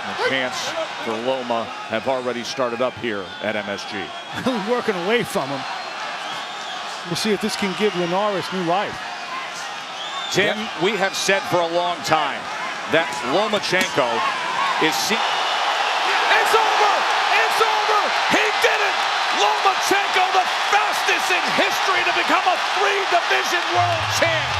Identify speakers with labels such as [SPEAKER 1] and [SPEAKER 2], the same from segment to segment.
[SPEAKER 1] The chance for Loma have already started up here at MSG.
[SPEAKER 2] Working away from him. We'll see if this can give Linares new life.
[SPEAKER 1] Tim, we have said for a long time that Lomachenko is... It's over! It's over! He did it! Lomachenko, the fastest in history to become a 3-division world champ!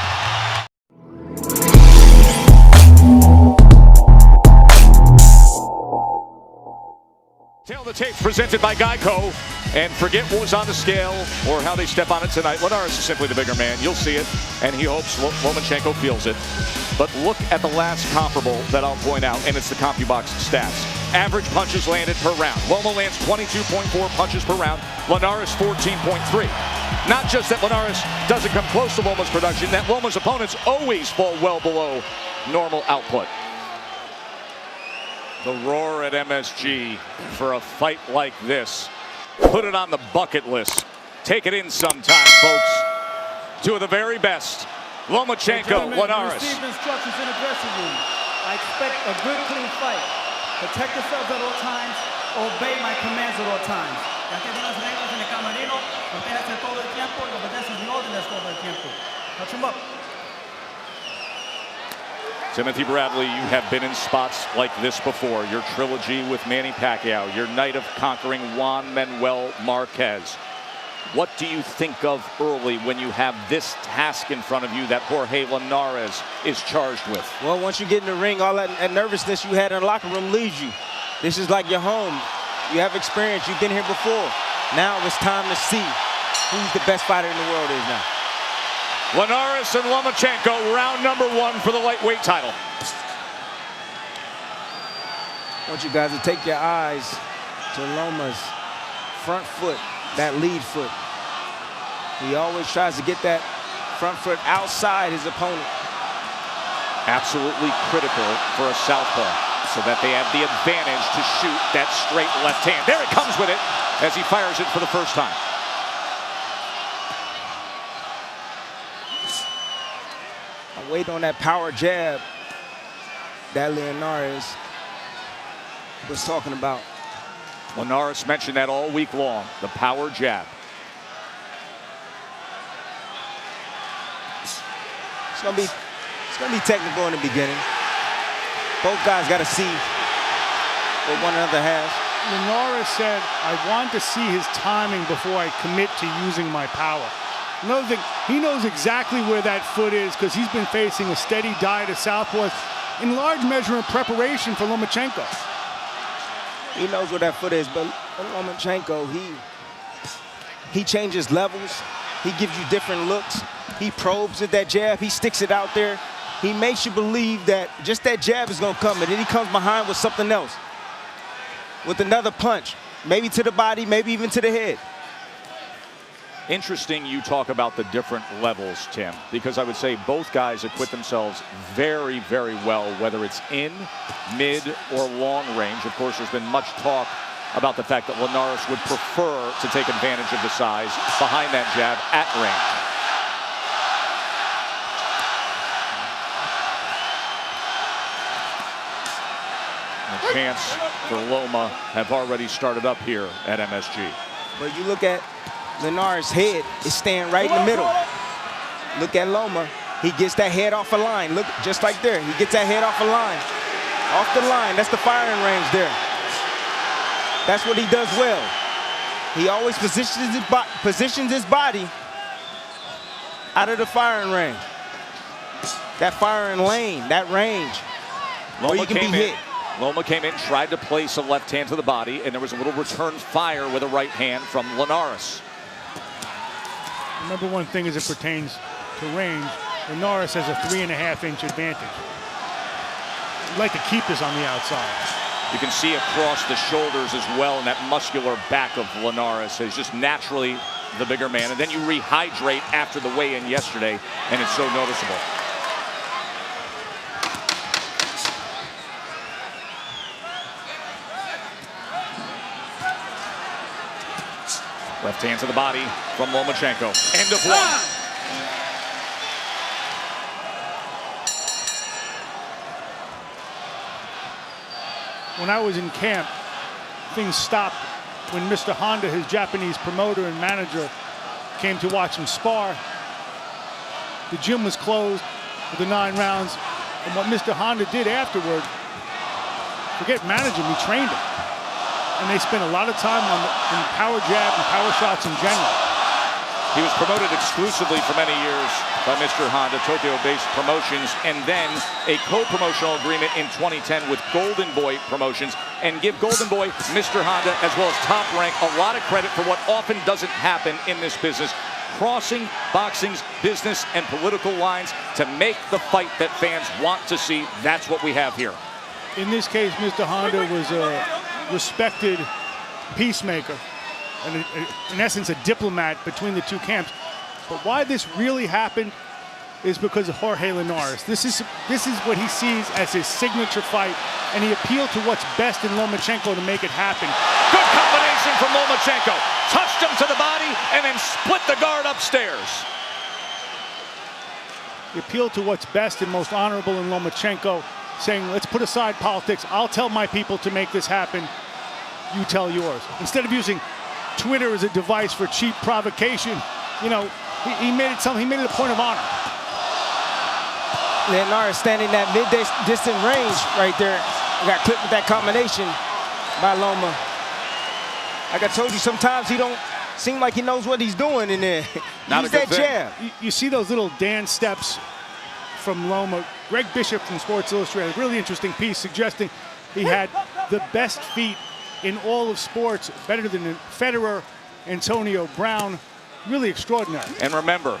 [SPEAKER 1] Tail the tapes presented by Geico. And forget what was on the scale or how they step on it tonight. Linares is simply the bigger man. You'll see it, and he hopes Lomachenko feels it. But look at the last comparable that I'll point out, and it's the CompuBox stats. Average punches landed per round. Loma lands 22.4 punches per round. Linares 14.3. Not just that Linares doesn't come close to Loma's production, that Loma's opponents always fall well below normal output. The roar at MSG for a fight like this. Put it on the bucket list. Take it in sometime, folks. Two of the very best. Lomachenko, Linares.
[SPEAKER 3] Received instructions in the dressing room. I expect a good, clean fight. Protect yourselves at all times. Obey my commands at all times. Touch him up.
[SPEAKER 1] Timothy Bradley, you have been in spots like this before. Your trilogy with Manny Pacquiao, your night of conquering Juan Manuel Marquez. What do you think of early when you have this task in front of you that Jorge Linares is charged with?
[SPEAKER 4] Well, once you get in the ring, all that nervousness you had in the locker room leaves you. This is like your home. You have experience. You've been here before. Now it's time to see who's the best fighter in the world is now.
[SPEAKER 1] Linares and Lomachenko, round number 1 for the lightweight title.
[SPEAKER 4] I want you guys to take your eyes to Loma's front foot, that lead foot. He always tries to get that front foot outside his opponent.
[SPEAKER 1] Absolutely critical for a southpaw, so that they have the advantage to shoot that straight left hand. There it comes with it as he fires it for the first time.
[SPEAKER 4] Wait on that power jab that Linares was talking about.
[SPEAKER 1] Linares mentioned that all week long, the power jab.
[SPEAKER 4] It's gonna be technical in the beginning. Both guys got to see what one another has.
[SPEAKER 2] Linares said, I want to see his timing before I commit to using my power. Another thing, he knows exactly where that foot is because he's been facing a steady diet of southpaws in large measure in preparation for Lomachenko.
[SPEAKER 4] He knows where that foot is, but Lomachenko, he changes levels. He gives you different looks. He probes at that jab. He sticks it out there. He makes you believe that just that jab is going to come, and then he comes behind with something else, with another punch, maybe to the body, maybe even to the head.
[SPEAKER 1] Interesting you talk about the different levels, Tim, because I would say both guys acquit themselves very, very well, whether it's in, mid, or long range. Of course, there's been much talk about the fact that Linares would prefer to take advantage of the size behind that jab at range. The chance for Loma have already started up here at MSG.
[SPEAKER 4] But you look at Linares' head is staying right in the middle. Look at Loma. He gets that head off a line. Look, just like there. He gets that head off a line. Off the line. That's the firing range there. That's what he does well. He always positions his body out of the firing range. That firing lane, that range, where you can be hit.
[SPEAKER 1] Loma came in, tried to place a left hand to the body, and there was a little return fire with a right hand from Linares.
[SPEAKER 2] Number one thing as it pertains to range, Linares has a 3.5-inch advantage. He'd like to keep this on the outside.
[SPEAKER 1] You can see across the shoulders as well, and that muscular back of Linares is just naturally the bigger man. And then you rehydrate after the weigh-in yesterday, and it's so noticeable. Left hand to the body from Lomachenko. End of one.
[SPEAKER 2] when I was in camp, things stopped when Mr. Honda, his Japanese promoter and manager, came to watch him spar. The gym was closed for the 9 rounds. And what Mr. Honda did afterward, forget managing, he trained him. And they spent a lot of time on power jab and power shots in general.
[SPEAKER 1] He was promoted exclusively for many years by Mr. Honda, Tokyo-based promotions, and then a co-promotional agreement in 2010 with Golden Boy Promotions. And give Golden Boy, Mr. Honda, as well as Top Rank, a lot of credit for what often doesn't happen in this business, crossing boxing's business and political lines to make the fight that fans want to see. That's what we have here.
[SPEAKER 2] In this case, Mr. Honda was a respected peacemaker, and in essence a diplomat between the two camps. But why this really happened is because of Jorge Linares. This is what he sees as his signature fight, and he appealed to what's best in Lomachenko to make it happen.
[SPEAKER 1] Good combination from Lomachenko. Touched him to the body and then split the guard upstairs.
[SPEAKER 2] He appealed to what's best and most honorable in Lomachenko, saying, let's put aside politics. I'll tell my people to make this happen. You tell yours. Instead of using Twitter as a device for cheap provocation, you know, he made it something. He made it a point of honor.
[SPEAKER 4] Linares standing at mid-distant range right there. Got clipped with that combination by Loma. Like I told you, sometimes he don't seem like he knows what he's doing in there. Use that jab.
[SPEAKER 2] You see those little dance steps from Loma. Greg Bishop from Sports Illustrated, a really interesting piece suggesting he had the best feet in all of sports, better than Federer, Antonio Brown. Really extraordinary.
[SPEAKER 1] And remember,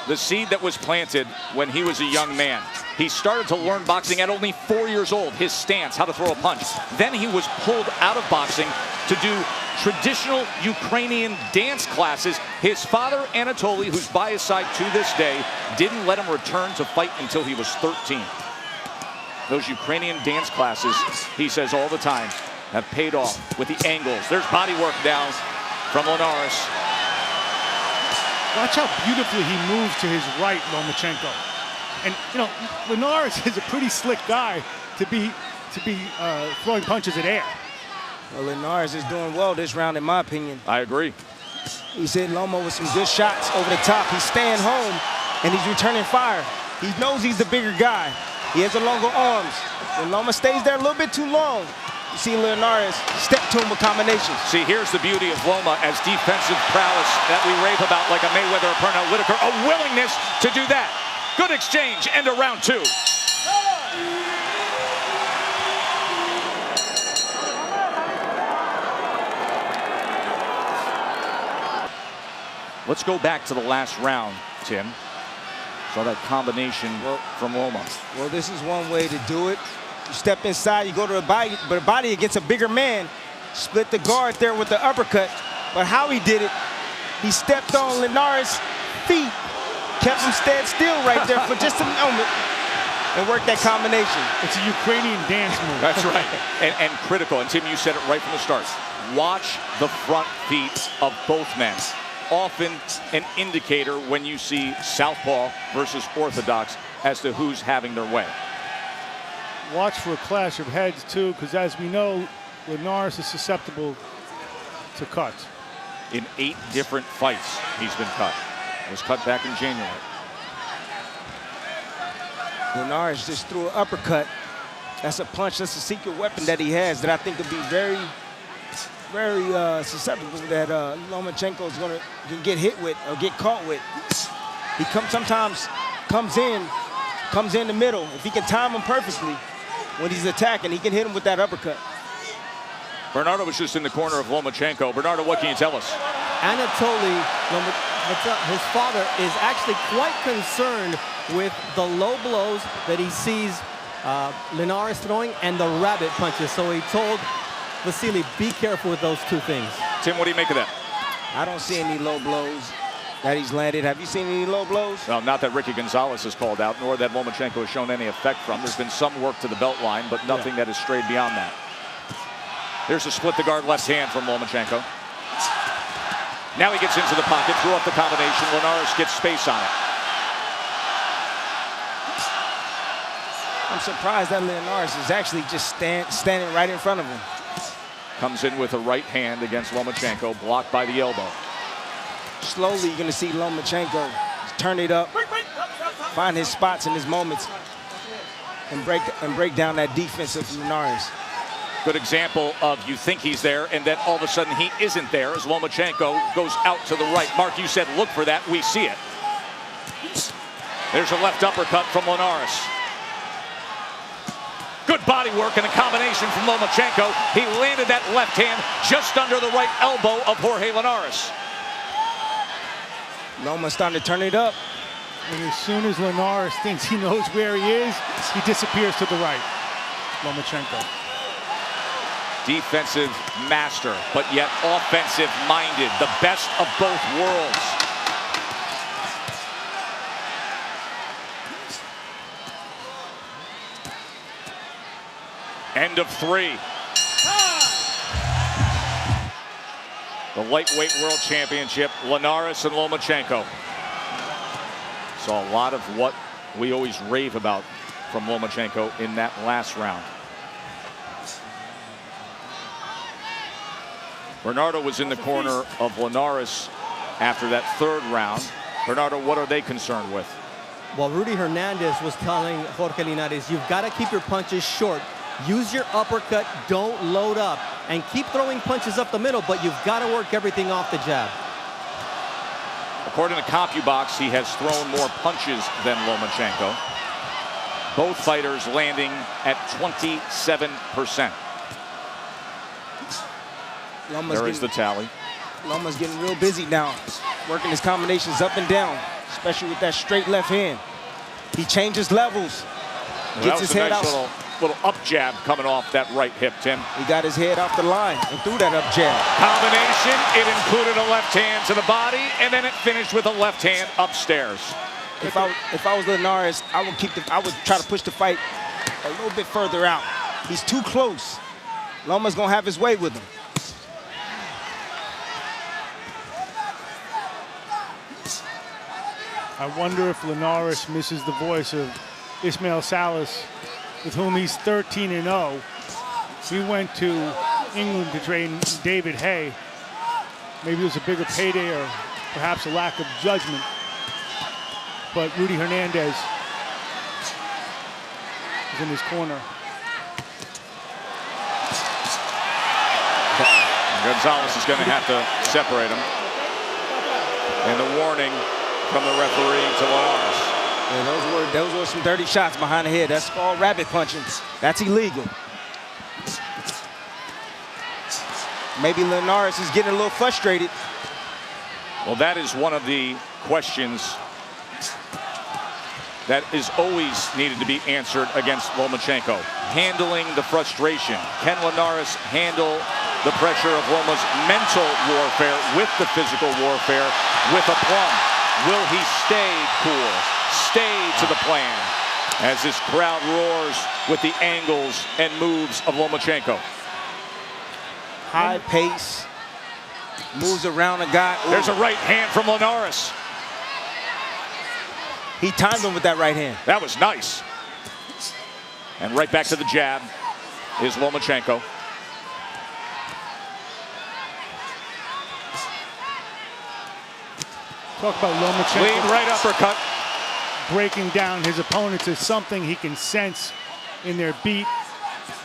[SPEAKER 1] the seed that was planted when he was a young man. He started to learn boxing at only 4 years old, his stance, how to throw a punch. Then he was pulled out of boxing to do traditional Ukrainian dance classes. His father, Anatoly, who's by his side to this day, didn't let him return to fight until he was 13. Those Ukrainian dance classes, he says all the time, have paid off with the angles. There's body work down from Linares.
[SPEAKER 2] Watch how beautifully he moves to his right, Lomachenko. And, you know, Linares is a pretty slick guy to be throwing punches at air.
[SPEAKER 4] Well, Linares is doing well this round, in my opinion.
[SPEAKER 1] I agree.
[SPEAKER 4] He's hit Loma with some good shots over the top. He's staying home, and he's returning fire. He knows he's the bigger guy. He has the longer arms. When Loma stays there a little bit too long, you see Linares step to him with combinations.
[SPEAKER 1] See, here's the beauty of Loma as defensive prowess that we rave about, like a Mayweather or Pernell Whitaker, a willingness to do that. Good exchange, end of round 2. Let's go back to the last round, Tim. Saw that combination from Loma.
[SPEAKER 4] Well, this is one way to do it. You step inside, you go to the body against a bigger man. Split the guard there with the uppercut. But how he did it, he stepped on Linares' feet, kept him stand still right there for just a moment, and worked that combination.
[SPEAKER 2] It's a Ukrainian dance move.
[SPEAKER 1] That's right, and critical. And Tim, you said it right from the start. Watch the front feet of both men. Often an indicator when you see southpaw versus orthodox as to who's having their way.
[SPEAKER 2] Watch for a clash of heads, too, because as we know, Linares is susceptible to cuts.
[SPEAKER 1] In 8 different fights, he's been cut. Was cut back in January.
[SPEAKER 4] Linares just threw an uppercut. That's a punch. That's a secret weapon that he has that I think could be very susceptible that Lomachenko is going to get hit with or get caught with. He sometimes comes in the middle. If he can time him perfectly when he's attacking, he can hit him with that uppercut.
[SPEAKER 1] Bernardo was just in the corner of Lomachenko. Bernardo, what can you tell us?
[SPEAKER 5] Anatoly, his father, is actually quite concerned with the low blows that he sees Linares throwing and the rabbit punches. So he told VASYL, be careful with those 2 things.
[SPEAKER 1] Tim, what do you make of that?
[SPEAKER 4] I don't see any low blows that he's landed. Have you seen any low blows?
[SPEAKER 1] Well, not that Ricky Gonzalez has called out, nor that Lomachenko has shown any effect from. There's been some work to the belt line, but nothing that has strayed beyond that. There's a split the guard left hand from Lomachenko. Now he gets into the pocket, threw up the combination. Linares gets space on it.
[SPEAKER 4] I'm surprised that Linares is actually just standing right in front of him.
[SPEAKER 1] Comes in with a right hand against Lomachenko, blocked by the elbow.
[SPEAKER 4] Slowly, you're going to see Lomachenko turn it up, find his spots and his moments, and break down that defense of Linares.
[SPEAKER 1] Good example of you think he's there, and then all of a sudden he isn't there as Lomachenko goes out to the right. Mark, you said look for that. We see it. There's a left uppercut from Linares. Good body work and a combination from Lomachenko. He landed that left hand just under the right elbow of Jorge Linares.
[SPEAKER 4] Loma's starting to turn it up.
[SPEAKER 2] And as soon as Linares thinks he knows where he is, he disappears to the right. Lomachenko.
[SPEAKER 1] Defensive master, but yet offensive-minded. The best of both worlds. End of 3. The lightweight world championship, Linares and Lomachenko. Saw a lot of what we always rave about from Lomachenko in that last round. Bernardo was in the corner of Linares after that 3rd round. Bernardo, what are they concerned with?
[SPEAKER 5] Well, Rudy Hernandez was telling Jorge Linares, you've got to keep your punches short. Use your uppercut, don't load up, and keep throwing punches up the middle, but you've got to work everything off the jab.
[SPEAKER 1] According to CompuBox, he has thrown more punches than Lomachenko. Both fighters landing at 27%. There is the tally.
[SPEAKER 4] Loma's getting real busy now, working his combinations up and down, especially with that straight left hand. He changes levels, gets his head out.
[SPEAKER 1] Little up jab coming off that right hip, Tim.
[SPEAKER 4] He got his head off the line and threw that up jab.
[SPEAKER 1] Combination, it included a left hand to the body, and then it finished with a left hand upstairs.
[SPEAKER 4] If I was Linares, I would try to push the fight a little bit further out. He's too close. Loma's gonna have his way with him.
[SPEAKER 2] I wonder if Linares misses the voice of Ismael Salas, with whom he's 13-0. He went to England to train David Hay. Maybe it was a bigger payday or perhaps a lack of judgment. But Rudy Hernandez is in his corner.
[SPEAKER 1] Gonzalez is going to have to separate him. And the warning from the referee to Linares.
[SPEAKER 4] Yeah, those were some dirty shots behind the head. That's called rabbit punching. That's illegal. Maybe Linares is getting a little frustrated.
[SPEAKER 1] Well, that is one of the questions that is always needed to be answered against Lomachenko. Handling the frustration. Can Linares handle the pressure of Loma's mental warfare with the physical warfare with aplomb? Will he stay cool? Stay to the plan as this crowd roars with the angles and moves of Lomachenko.
[SPEAKER 4] High pace, moves around a guy. Ooh.
[SPEAKER 1] There's a right hand from Linares.
[SPEAKER 4] He timed him with that right hand.
[SPEAKER 1] That was nice. And right back to the jab is Lomachenko.
[SPEAKER 2] Talk about Lomachenko.
[SPEAKER 1] Lead right uppercut.
[SPEAKER 2] Breaking down his opponents is something he can sense in their beat,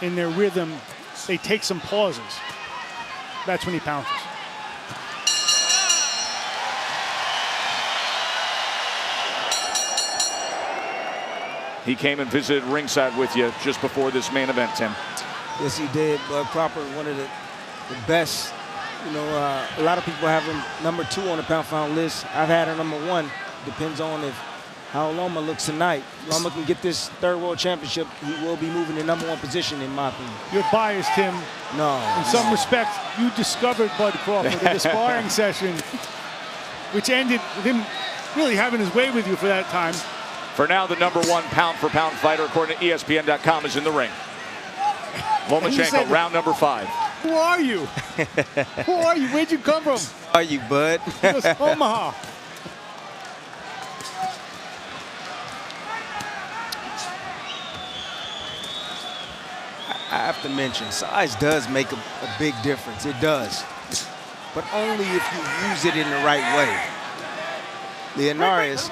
[SPEAKER 2] in their rhythm. They take some pauses. That's when he pounces.
[SPEAKER 1] He came and visited ringside with you just before this main event, Tim.
[SPEAKER 4] Yes, he did. Bud Cropper, one of the best. You know, a lot of people have him #2 on the pound-for-pound list. I've had him #1. Depends on how Loma looks tonight. Loma can get this 3rd world championship. He will be moving to #1 position, in my opinion.
[SPEAKER 2] You're biased, Tim.
[SPEAKER 4] No.
[SPEAKER 2] In some respects, you discovered Bud Crawford in the sparring session, which ended with him really having his way with you for that time.
[SPEAKER 1] For now, the #1 pound-for-pound fighter, according to ESPN.com, is in the ring. Lomachenko, round number 5.
[SPEAKER 2] Who are you? Who are you? Where'd you come from?
[SPEAKER 4] Who are you, Bud?
[SPEAKER 2] He goes, Omaha.
[SPEAKER 4] I have to mention, size does make a big difference. It does. But only if you use it in the right way. Linares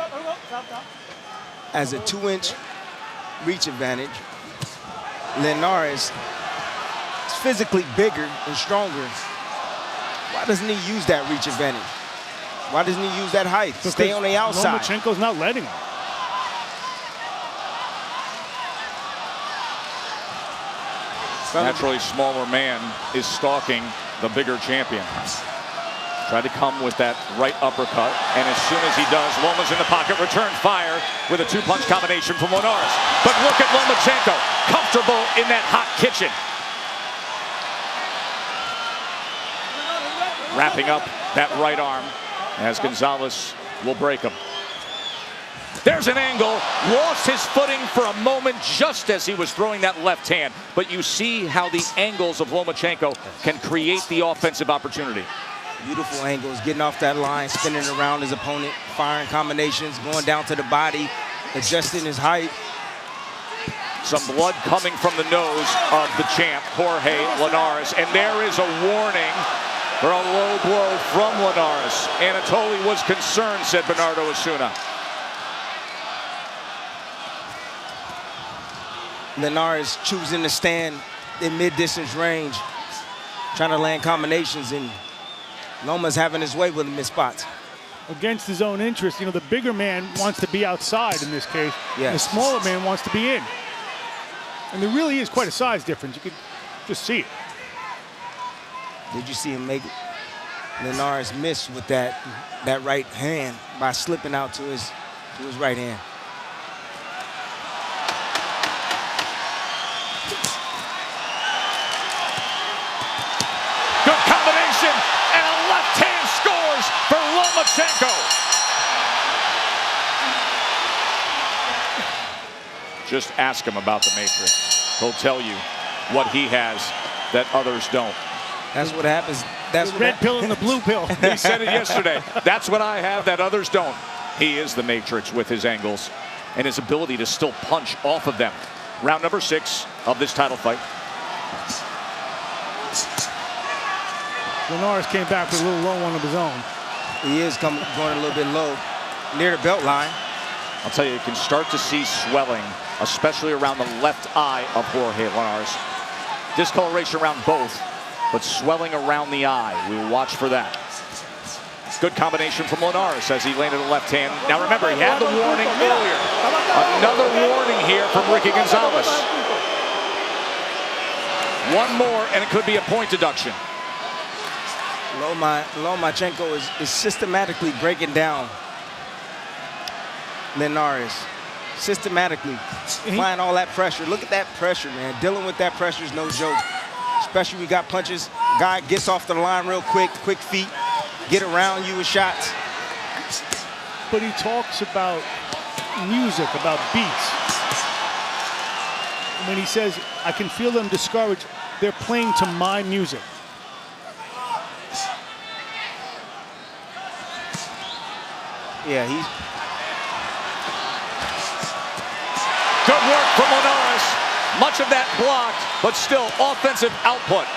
[SPEAKER 4] has a 2-inch reach advantage. Linares is physically bigger and stronger. Why doesn't he use that reach advantage? Why doesn't he use that height?
[SPEAKER 2] Because
[SPEAKER 4] stay on the outside.
[SPEAKER 2] Lomachenko's not letting him.
[SPEAKER 1] Naturally smaller man is stalking the bigger champion. Tried to come with that right uppercut, and as soon as he does, Loma's in the pocket, return fire with a 2-punch combination from Linares. But look at Lomachenko, comfortable in that hot kitchen. Wrapping up that right arm as Gonzalez will break him. There's an angle, lost his footing for a moment just as he was throwing that left hand. But you see how the angles of Lomachenko can create the offensive opportunity.
[SPEAKER 4] Beautiful angles, getting off that line, spinning around his opponent, firing combinations, going down to the body, adjusting his height.
[SPEAKER 1] Some blood coming from the nose of the champ, Jorge Linares. And there is a warning for a low blow from Linares. Anatoly was concerned, said Bernardo Osuna.
[SPEAKER 4] Linares choosing to stand in mid-distance range, trying to land combinations, and Loma's having his way with him in spots.
[SPEAKER 2] Against his own interest, you know, the bigger man wants to be outside in this case.
[SPEAKER 4] Yes.
[SPEAKER 2] The smaller man wants to be in. And there really is quite a size difference. You could just see it.
[SPEAKER 4] Did you see him make Linares miss with that right hand by slipping out to his right hand?
[SPEAKER 1] Good combination, and a left hand scores for Lomachenko. Just ask him about the Matrix. He'll tell you what he has that others don't.
[SPEAKER 4] That's what happens. That's
[SPEAKER 2] The
[SPEAKER 4] what
[SPEAKER 2] red pill and the blue pill.
[SPEAKER 1] He said it yesterday. That's what I have that others don't. He is the Matrix with his angles and his ability to still punch off of them. Round number 6 of this title fight.
[SPEAKER 2] Linares came back with a little low one of his own.
[SPEAKER 4] He is going a little bit low, near the belt line.
[SPEAKER 1] I'll tell you, you can start to see swelling, especially around the left eye of Jorge Linares. Discoloration around both, but swelling around the eye. We will watch for that. Good combination from Linares as he landed a left hand. Now remember, he had the warning earlier. Another warning here from Ricky Gonzalez. One more, and it could be a point deduction.
[SPEAKER 4] Lomachenko is systematically breaking down Linares. Systematically applying all that pressure. Look at that pressure, man. Dealing with that pressure is no joke. Especially we got punches. Guy gets off the line real quick feet, get around you with shots.
[SPEAKER 2] But he talks about music, about beats. When he says, I can feel them discouraged, they're playing to my music.
[SPEAKER 4] Yeah, he's...
[SPEAKER 1] Good work from Linares. Much of that blocked, but still offensive output.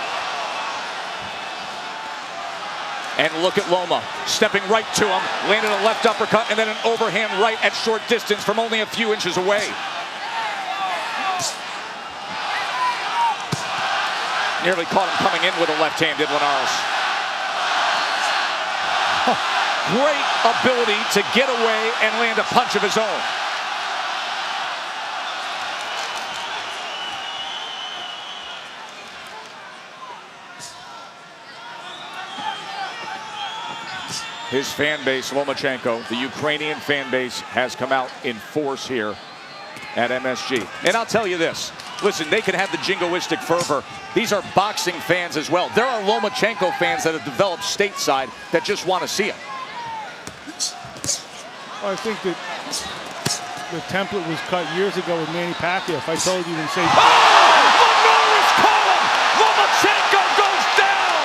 [SPEAKER 1] And look at Loma, stepping right to him, landed a left uppercut and then an overhand right at short distance from only a few inches away. Nearly caught him coming in with a left hand, did Linares. Great ability to get away and land a punch of his own. His fan base, Lomachenko, the Ukrainian fan base, has come out in force here at MSG. And I'll tell you this, listen, they can have the jingoistic fervor. These are boxing fans as well. There are Lomachenko fans that have developed stateside that just want to see him.
[SPEAKER 2] I think that the template was cut years ago with Manny Pacquiao. If I told you and say...
[SPEAKER 1] Linares caught him! Lomachenko goes down!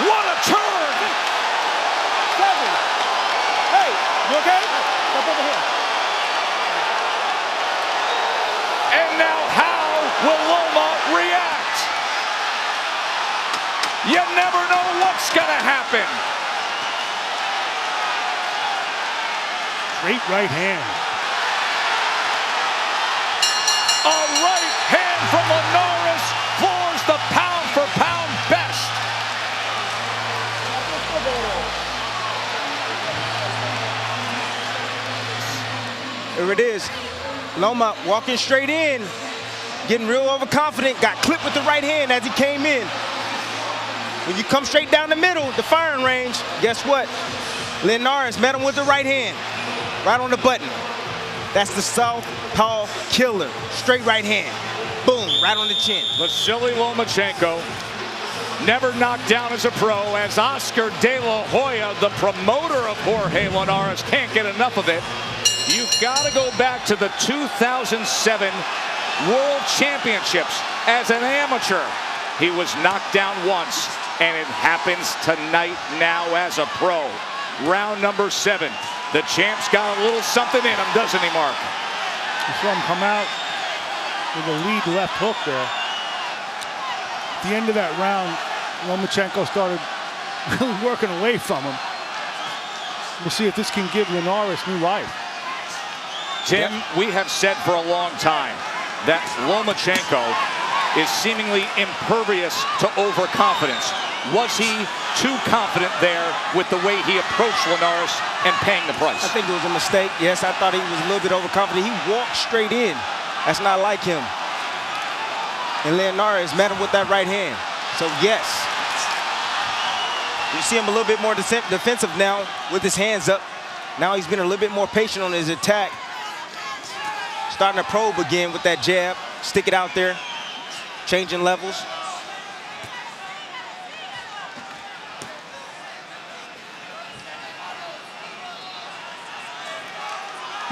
[SPEAKER 1] What a turn!
[SPEAKER 3] Hey, you okay? Step over here.
[SPEAKER 1] And now how will What's going to happen?
[SPEAKER 2] Great right hand.
[SPEAKER 1] A right hand from Linares floors the pound-for-pound best.
[SPEAKER 4] Here it is. Loma walking straight in, getting real overconfident, got clipped with the right hand as he came in. When you come straight down the middle, the firing range, guess what? Linares met him with the right hand, right on the button. That's the southpaw killer, straight right hand. Boom, right on the chin.
[SPEAKER 1] VASYL Lomachenko, never knocked down as a pro, as Oscar De La Hoya, the promoter of Jorge Linares, can't get enough of it. You've got to go back to the 2007 World Championships. As an amateur, he was knocked down once, and it happens tonight now as a pro. Round number 7. The champ's got a little something in him, doesn't he, Mark?
[SPEAKER 2] You saw him come out with a lead left hook there. At the end of that round, Lomachenko started really working away from him. We'll see if this can give Linares new life.
[SPEAKER 1] Tim, we have said for a long time that Lomachenko is seemingly impervious to overconfidence. Was he too confident there with the way he approached Linares and paying the price?
[SPEAKER 4] I think it was a mistake. Yes, I thought he was a little bit overconfident. He walked straight in. That's not like him. And Linares met him with that right hand. So yes. You see him a little bit more defensive now with his hands up. Now he's been a little bit more patient on his attack. Starting to probe again with that jab. Stick it out there. Changing levels.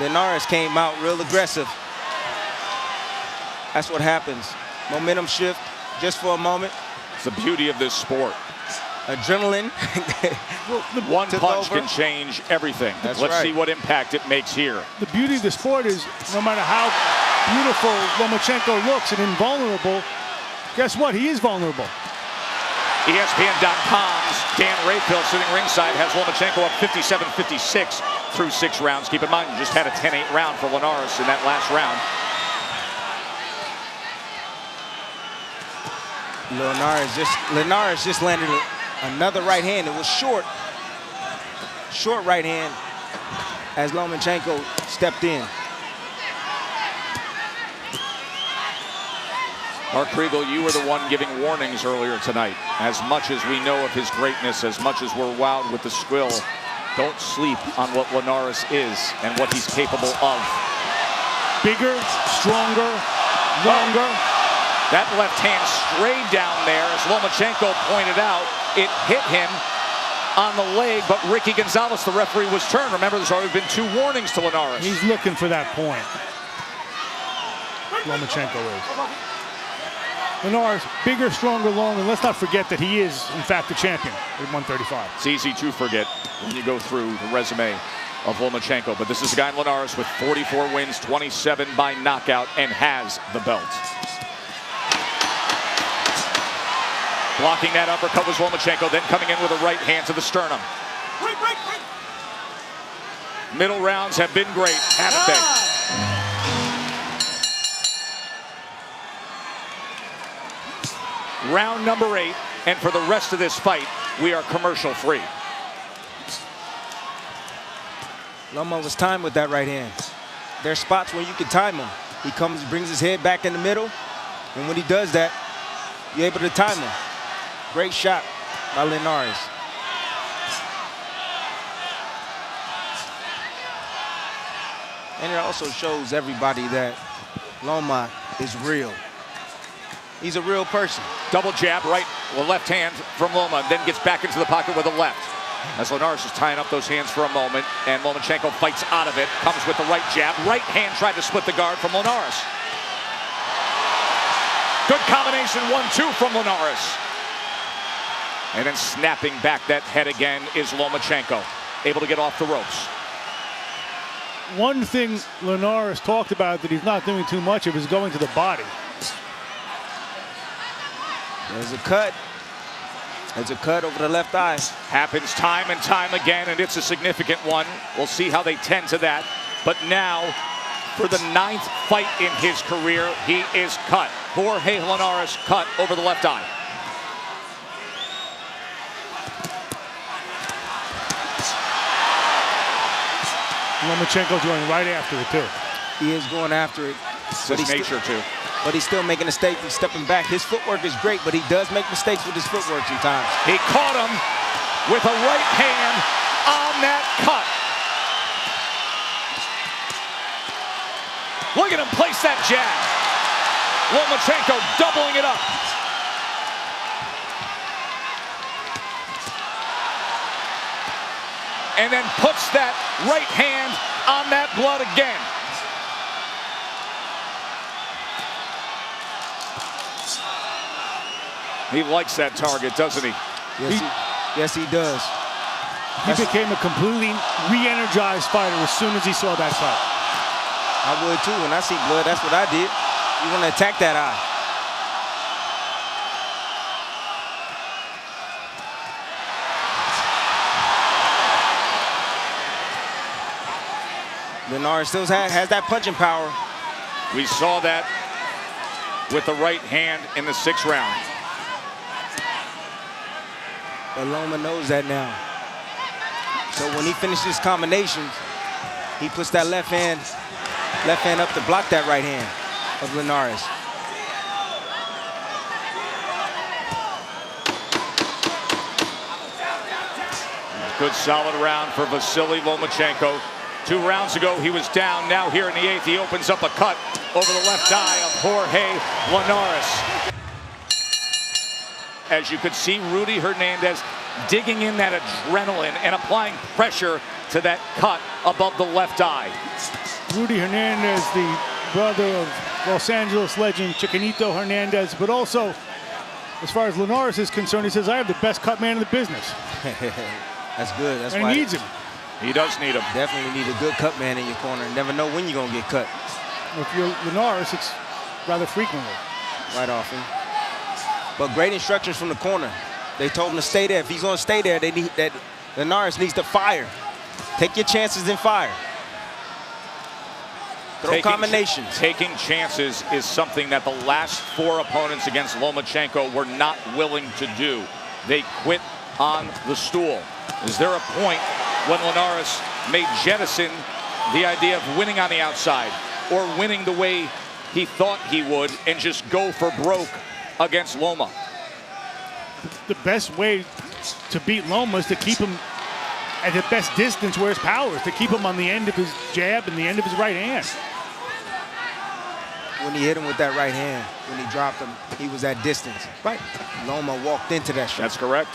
[SPEAKER 4] Linares came out real aggressive. That's what happens. Momentum shift just for a moment.
[SPEAKER 1] It's the beauty of this sport.
[SPEAKER 4] Adrenaline.
[SPEAKER 1] One punch can change everything.
[SPEAKER 4] That's
[SPEAKER 1] Let's
[SPEAKER 4] right.
[SPEAKER 1] see what impact it makes here.
[SPEAKER 2] The beauty of the sport is no matter how beautiful Lomachenko looks and invulnerable, guess what? He is vulnerable.
[SPEAKER 1] ESPN.com's Dan Rayfield sitting ringside has Lomachenko up 57-56 through 6 rounds. Keep in mind, you just had a 10-8 round for Linares in that last round.
[SPEAKER 4] Linares just landed another right hand. It was short right hand as Lomachenko stepped in.
[SPEAKER 1] Mark Kriegel, you were the one giving warnings earlier tonight. As much as we know of his greatness, as much as we're wowed with the skill, don't sleep on what Linares is and what he's capable of.
[SPEAKER 2] Bigger, stronger, longer.
[SPEAKER 1] That left hand strayed down there, as Lomachenko pointed out. It hit him on the leg, but Ricky Gonzalez, the referee, was turned. Remember, there's already been 2 warnings to Linares.
[SPEAKER 2] He's looking for that point. Lomachenko is. Linares, bigger, stronger, longer. And let's not forget that he is, in fact, the champion at 135.
[SPEAKER 1] It's easy to forget when you go through the resume of Lomachenko, but this is a guy in Linares with 44 wins, 27 by knockout, and has the belt. Blocking that uppercut was Lomachenko, then coming in with a right hand to the sternum. Middle rounds have been great, haven't they? Round number 8, and for the rest of this fight, we are commercial free.
[SPEAKER 4] Loma was timed with that right hand. There's spots where you can time him. He comes, brings his head back in the middle, and when he does that, you're able to time him. Great shot by Linares. And it also shows everybody that Loma is real. He's a real person.
[SPEAKER 1] Double jab, right, well, left hand from Loma, then gets back into the pocket with the left. As Linares is tying up those hands for a moment, and Lomachenko fights out of it, comes with the right jab. Right hand tried to split the guard from Linares. Good combination, 1-2 from Linares. And then snapping back that head again is Lomachenko, able to get off the ropes.
[SPEAKER 2] One thing Linares talked about that he's not doing too much of is going to the body.
[SPEAKER 4] There's a cut. There's a cut over the left eye.
[SPEAKER 1] Happens time and time again, and it's a significant one. We'll see how they tend to that. But now, for the 9th fight in his career, he is cut. Jorge Linares cut over the left eye.
[SPEAKER 2] Lomachenko's going right after it, too.
[SPEAKER 4] He is going after it.
[SPEAKER 1] It's his nature, too.
[SPEAKER 4] But he's still making a mistake. He's stepping back. His footwork is great, but he does make mistakes with his footwork sometimes.
[SPEAKER 1] He caught him with a right hand on that cut. Look at him place that jab. Lomachenko doubling it up. And then puts that right hand on that blood again. He likes that target, doesn't he?
[SPEAKER 4] Yes, he does.
[SPEAKER 2] He became a completely re-energized fighter as soon as he saw that cut.
[SPEAKER 4] I would too. When I see blood, that's what I did. You want to attack that eye. Linares still has that punching power.
[SPEAKER 1] We saw that with the right hand in the 6th round.
[SPEAKER 4] But Loma knows that now. So when he finishes combinations, he puts that left hand up to block that right hand of Linares.
[SPEAKER 1] Good solid round for VASYL Lomachenko. 2 rounds ago, he was down. Now here in the 8th, he opens up a cut over the left eye of Jorge Linares. As you could see, Rudy Hernandez digging in that adrenaline and applying pressure to that cut above the left eye.
[SPEAKER 2] Rudy Hernandez, the brother of Los Angeles legend Chiquinito Hernandez, but also, as far as Linares is concerned, he says, I have the best cut man in the business.
[SPEAKER 4] That's good. That's
[SPEAKER 2] and
[SPEAKER 4] why
[SPEAKER 2] he needs him.
[SPEAKER 1] He does need him.
[SPEAKER 4] Definitely need a good cut man in your corner. Never know when you're going to get cut.
[SPEAKER 2] If you're Linares, it's rather frequently.
[SPEAKER 4] Right often. But great instructions from the corner. They told him to stay there. If he's going to stay there, Linares needs to fire. Take your chances and fire. Throw combinations.
[SPEAKER 1] Taking chances is something that the last 4 opponents against Lomachenko were not willing to do. They quit on the stool. Is there a point when Linares may jettison the idea of winning on the outside or winning the way he thought he would and just go for broke against Loma?
[SPEAKER 2] The best way to beat Loma is to keep him at the best distance where his power is, to keep him on the end of his jab and the end of his right hand.
[SPEAKER 4] When he hit him with that right hand, when he dropped him, he was at distance. Right. Loma walked into that shot.
[SPEAKER 1] That's correct.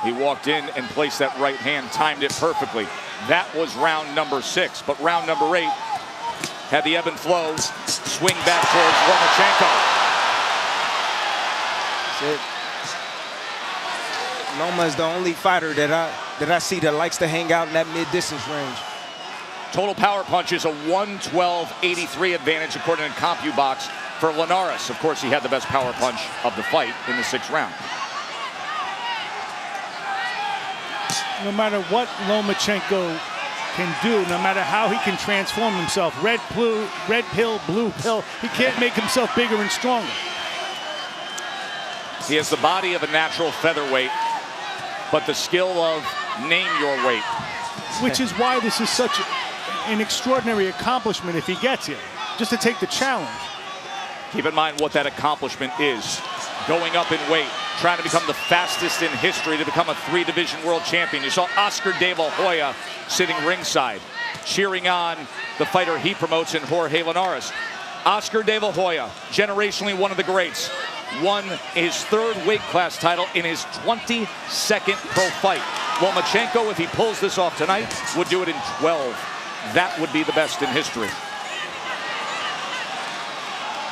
[SPEAKER 1] He walked in and placed that right hand, timed it perfectly. That was round number 6, but round number 8 had the ebb and flow, swing back towards Lomachenko.
[SPEAKER 4] That's it. Loma is the only fighter that I see that likes to hang out in that mid-distance range.
[SPEAKER 1] Total power punch is a 112.83 advantage according to CompuBox for Linares. Of course, he had the best power punch of the fight in the 6th round.
[SPEAKER 2] No matter what Lomachenko can do, no matter how he can transform himself, red pill, blue pill, he can't make himself bigger and stronger.
[SPEAKER 1] He has the body of a natural featherweight, but the skill of name your weight.
[SPEAKER 2] Which is why this is such an extraordinary accomplishment if he gets here, just to take the challenge.
[SPEAKER 1] Keep in mind what that accomplishment is. Going up in weight, trying to become the fastest in history to become a 3-division world champion. You saw Oscar De La Hoya sitting ringside, cheering on the fighter he promotes in Jorge Linares. Oscar De La Hoya, generationally one of the greats, won his 3rd weight class title in his 22nd pro fight. Lomachenko, if he pulls this off tonight, would do it in 12. That would be the best in history.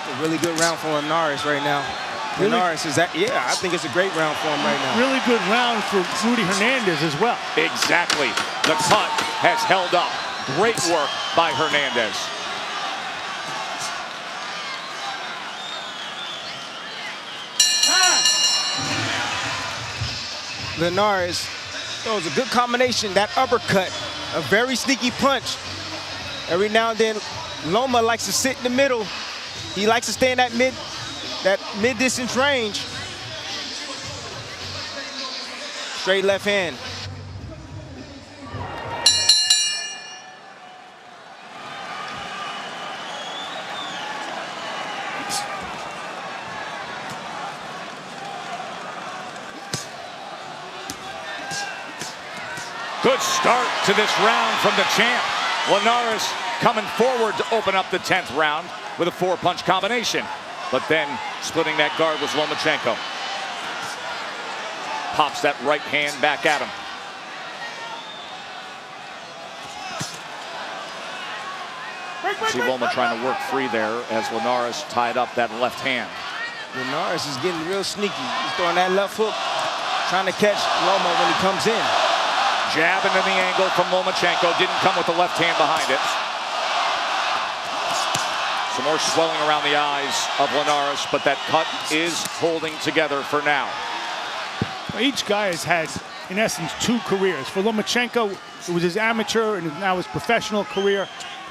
[SPEAKER 4] A really good round for Linares right now.
[SPEAKER 2] Really?
[SPEAKER 4] Linares is that, yeah, I think it's a great round for him right now.
[SPEAKER 2] Really good round for Rudy Hernandez as well.
[SPEAKER 1] Exactly. The cut has held up. Great work by Hernandez.
[SPEAKER 4] Linares throws a good combination. That uppercut, a very sneaky punch. Every now and then, Loma likes to sit in the middle. He likes to stay in that mid-distance range. Straight left hand.
[SPEAKER 1] Good start to this round from the champ. Linares coming forward to open up the 10th round with a 4-punch combination. But then splitting that guard was Lomachenko. Pops that right hand back at him. See Loma trying to work free there as Linares tied up that left hand.
[SPEAKER 4] Linares is getting real sneaky. He's throwing that left hook, trying to catch Loma when he comes in.
[SPEAKER 1] Jab into the angle from Lomachenko. Didn't come with the left hand behind it. Some more swelling around the eyes of Linares, but that cut is holding together for now.
[SPEAKER 2] Each guy has had, in essence, 2 careers. For Lomachenko, it was his amateur and now his professional career.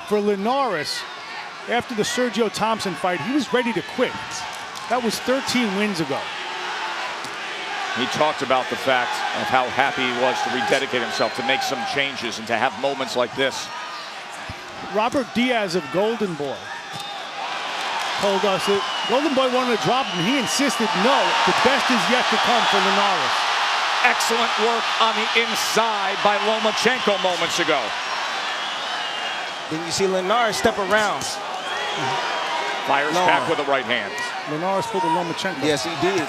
[SPEAKER 2] For Linares, after the Sergio Thompson fight, he was ready to quit. That was 13 wins ago.
[SPEAKER 1] He talked about the fact of how happy he was to rededicate himself, to make some changes and to have moments like this.
[SPEAKER 2] Robert Diaz of Golden Boy told us that Golden Boy wanted to drop him. He insisted, no, the best is yet to come for Linares.
[SPEAKER 1] Excellent work on the inside by Lomachenko moments ago.
[SPEAKER 4] Then you see Linares step around.
[SPEAKER 1] Fires back with the right hand.
[SPEAKER 2] Linares pulled a Lomachenko.
[SPEAKER 4] Yes, he did.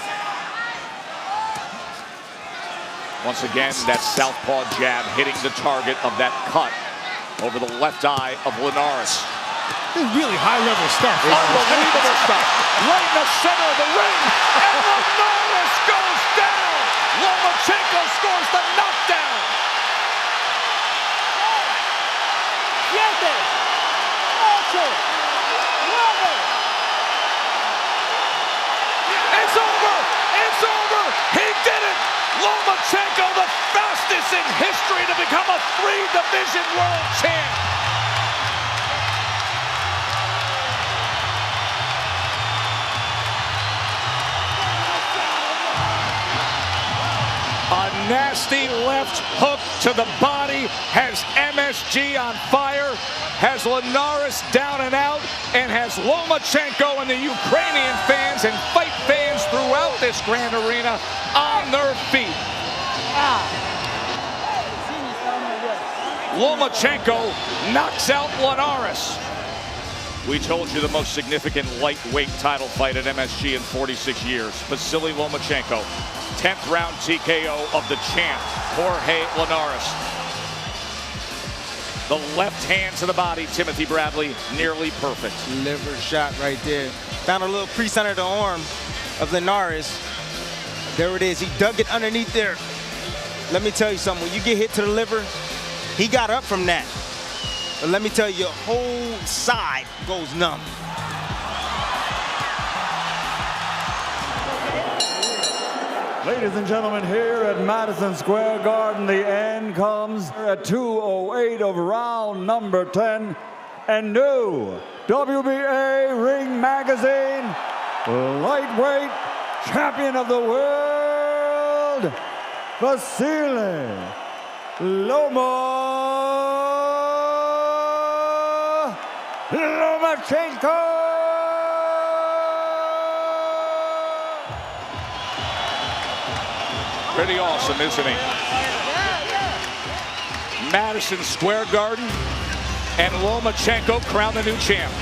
[SPEAKER 1] Once again, that southpaw jab hitting the target of that cut over the left eye of Linares.
[SPEAKER 2] This is really high-level stuff.
[SPEAKER 1] Unbelievable stuff. Right in the center of the ring, and Linares goes down. Lomachenko scores the knockdown. It's over. It's over. He did it. Lomachenko, the fastest in history to become a 3-division world champ. A nasty left hook to the body has MSG on fire, has Linares down and out, and has Lomachenko and the Ukrainian fans and fight fans throughout this grand arena on their feet. Lomachenko knocks out Linares. We told you the most significant lightweight title fight at MSG in 46 years. VASYL Lomachenko, 10th round TKO of the champ, Jorge Linares. The left hand to the body, Timothy Bradley, nearly perfect.
[SPEAKER 4] Liver shot right there. Found a little crease under the arm of Linares. There it is. He dug it underneath there. Let me tell you something. When you get hit to the liver, he got up from that. But let me tell you, your whole side goes numb.
[SPEAKER 6] Ladies and gentlemen, here at Madison Square Garden, the end comes at 2:08 of round number 10. And new WBA Ring Magazine lightweight champion of the world, VASYL Lomachenko.
[SPEAKER 1] Pretty awesome, isn't he? Madison Square Garden, and Lomachenko crowned the new champ.